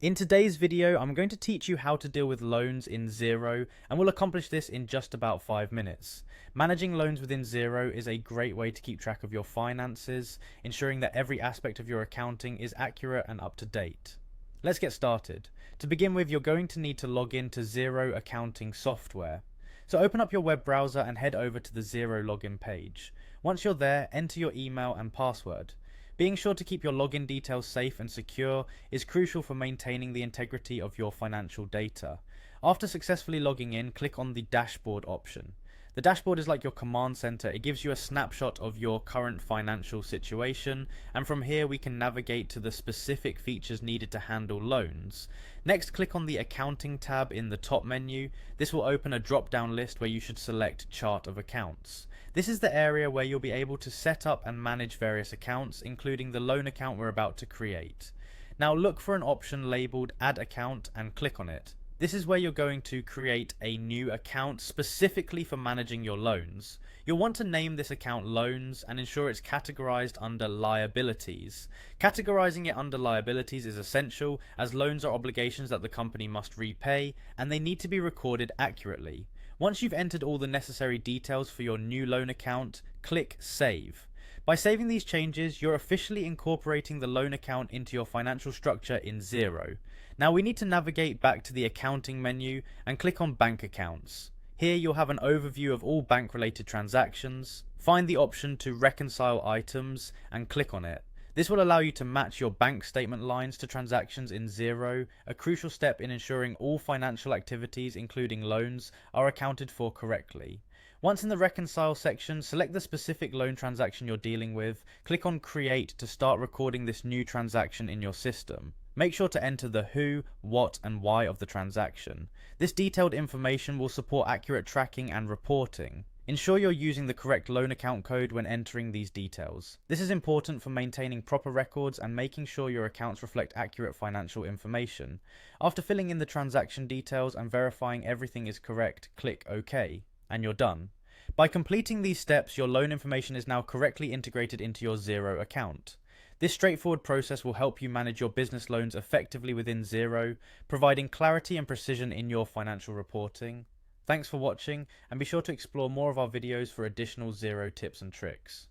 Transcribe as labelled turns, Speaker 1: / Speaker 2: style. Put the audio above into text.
Speaker 1: In today's video, I'm going to teach you how to deal with loans in Xero, and we'll accomplish this in just about 5 minutes. Managing loans within Xero is a great way to keep track of your finances, ensuring that every aspect of your accounting is accurate and up to date. Let's get started. To begin with, you're going to need to log in to Xero accounting software. So open up your web browser and head over to the Xero login page. Once you're there, enter your email and password. Being sure to keep your login details safe and secure is crucial for maintaining the integrity of your financial data. After successfully logging in, click on the dashboard option. The dashboard is like your command center. It gives you a snapshot of your current financial situation, and from here we can navigate to the specific features needed to handle loans. Next, click on the accounting tab in the top menu. This will open a drop-down list where you should select chart of accounts. This is the area where you'll be able to set up and manage various accounts, including the loan account we're about to create. Now look for an option labeled add account and click on it. This is where you're going to create a new account specifically for managing your loans. You'll want to name this account loans and ensure it's categorized under liabilities. Categorizing it under liabilities is essential, as loans are obligations that the company must repay and they need to be recorded accurately. Once you've entered all the necessary details for your new loan account, click Save. By saving these changes, you're officially incorporating the loan account into your financial structure in Xero. Now we need to navigate back to the accounting menu and click on Bank Accounts. Here you'll have an overview of all bank-related transactions. Find the option to reconcile items and click on it. This will allow you to match your bank statement lines to transactions in Xero, a crucial step in ensuring all financial activities, including loans, are accounted for correctly. Once in the Reconcile section, select the specific loan transaction you're dealing with, click on Create to start recording this new transaction in your system. Make sure to enter the who, what, and why of the transaction. This detailed information will support accurate tracking and reporting. Ensure you're using the correct loan account code when entering these details. This is important for maintaining proper records and making sure your accounts reflect accurate financial information. After filling in the transaction details and verifying everything is correct, click OK, and you're done. By completing these steps, your loan information is now correctly integrated into your Xero account. This straightforward process will help you manage your business loans effectively within Xero, providing clarity and precision in your financial reporting. Thanks for watching, and be sure to explore more of our videos for additional Xero tips and tricks.